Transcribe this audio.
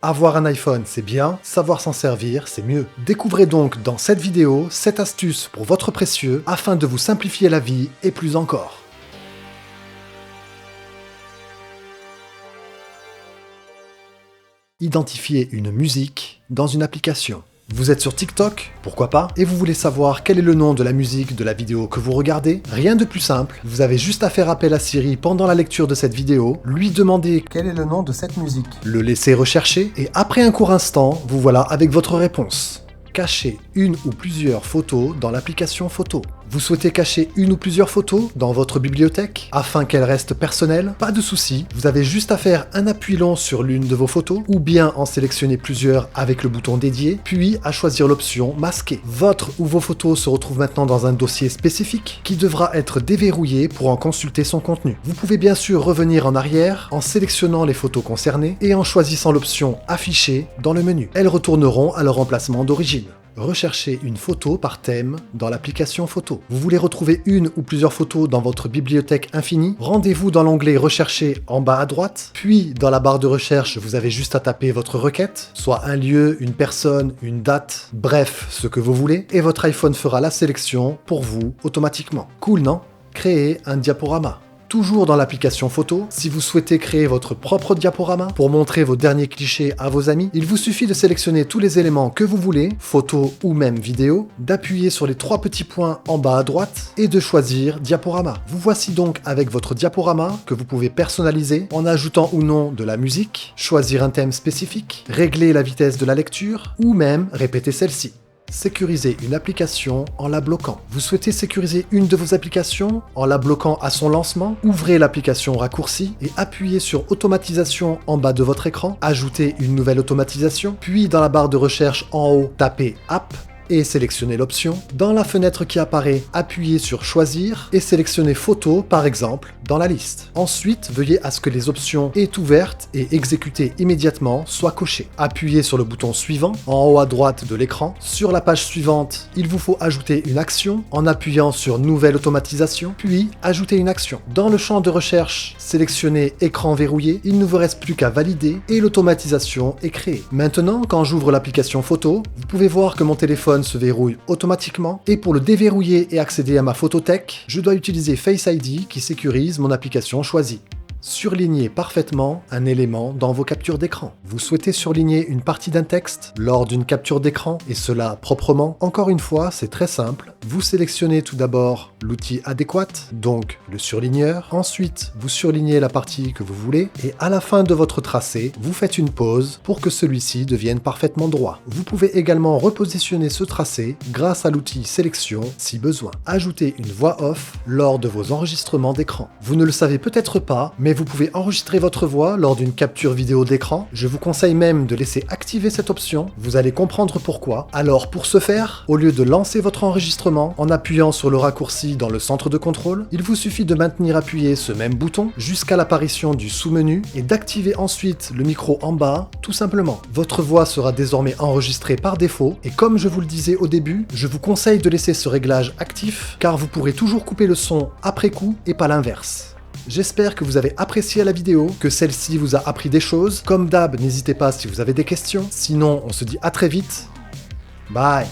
Avoir un iPhone, c'est bien, savoir s'en servir, c'est mieux. Découvrez donc dans cette vidéo 7 astuces pour votre précieux afin de vous simplifier la vie et plus encore. Identifier une musique dans une application. Vous êtes sur TikTok? Pourquoi pas? Et vous voulez savoir quel est le nom de la musique de la vidéo que vous regardez? Rien de plus simple, vous avez juste à faire appel à Siri pendant la lecture de cette vidéo, lui demander quel est le nom de cette musique, le laisser rechercher, et après un court instant, vous voilà avec votre réponse. Cachez une ou plusieurs photos dans l'application photo. Vous souhaitez cacher une ou plusieurs photos dans votre bibliothèque afin qu'elles restent personnelles? Pas de souci, vous avez juste à faire un appui long sur l'une de vos photos ou bien en sélectionner plusieurs avec le bouton dédié, puis à choisir l'option masquer. Votre ou vos photos se retrouvent maintenant dans un dossier spécifique qui devra être déverrouillé pour en consulter son contenu. Vous pouvez bien sûr revenir en arrière en sélectionnant les photos concernées et en choisissant l'option afficher dans le menu. Elles retourneront à leur emplacement d'origine. Recherchez une photo par thème dans l'application photo. Vous voulez retrouver une ou plusieurs photos dans votre bibliothèque infinie? Rendez-vous dans l'onglet Rechercher en bas à droite, puis dans la barre de recherche, vous avez juste à taper votre requête, soit un lieu, une personne, une date, bref, ce que vous voulez, et votre iPhone fera la sélection pour vous automatiquement. Cool, non? Créez un diaporama. Toujours dans l'application photo, si vous souhaitez créer votre propre diaporama pour montrer vos derniers clichés à vos amis, il vous suffit de sélectionner tous les éléments que vous voulez, photo ou même vidéo, d'appuyer sur les 3 petits points en bas à droite et de choisir diaporama. Vous voici donc avec votre diaporama que vous pouvez personnaliser en ajoutant ou non de la musique, choisir un thème spécifique, régler la vitesse de la lecture ou même répéter celle-ci. Sécuriser une application en la bloquant. Vous souhaitez sécuriser une de vos applications en la bloquant à son lancement? Ouvrez l'application raccourci et appuyez sur automatisation en bas de votre écran, ajoutez une nouvelle automatisation, puis dans la barre de recherche en haut, tapez App et sélectionnez l'option. Dans la fenêtre qui apparaît, appuyez sur Choisir et sélectionnez Photo par exemple dans la liste. Ensuite, veuillez à ce que les options Est ouverte et Exécuter immédiatement soient cochées. Appuyez sur le bouton suivant en haut à droite de l'écran. Sur la page suivante, il vous faut ajouter une action en appuyant sur Nouvelle automatisation, puis ajouter une action. Dans le champ de recherche, sélectionnez Écran verrouillé. Il ne vous reste plus qu'à valider et l'automatisation est créée. Maintenant, quand j'ouvre l'application photo, vous pouvez voir que mon téléphone se verrouille automatiquement et pour le déverrouiller et accéder à ma photothèque, je dois utiliser Face ID qui sécurise mon application choisie. Surlignez parfaitement un élément dans vos captures d'écran. Vous souhaitez surligner une partie d'un texte lors d'une capture d'écran et cela proprement? Encore une fois, c'est très simple. Vous sélectionnez tout d'abord l'outil adéquat, donc le surligneur. Ensuite, vous surlignez la partie que vous voulez et à la fin de votre tracé, vous faites une pause pour que celui-ci devienne parfaitement droit. Vous pouvez également repositionner ce tracé grâce à l'outil sélection si besoin. Ajoutez une voix off lors de vos enregistrements d'écran. Vous ne le savez peut-être pas, mais vous pouvez enregistrer votre voix lors d'une capture vidéo d'écran. Je vous conseille même de laisser activer cette option, vous allez comprendre pourquoi. Alors pour ce faire, au lieu de lancer votre enregistrement en appuyant sur le raccourci dans le centre de contrôle, il vous suffit de maintenir appuyé ce même bouton jusqu'à l'apparition du sous-menu et d'activer ensuite le micro en bas, tout simplement. Votre voix sera désormais enregistrée par défaut et comme je vous le disais au début, je vous conseille de laisser ce réglage actif car vous pourrez toujours couper le son après coup et pas l'inverse. J'espère que vous avez apprécié la vidéo, que celle-ci vous a appris des choses. Comme d'hab, n'hésitez pas si vous avez des questions. Sinon, on se dit à très vite. Bye!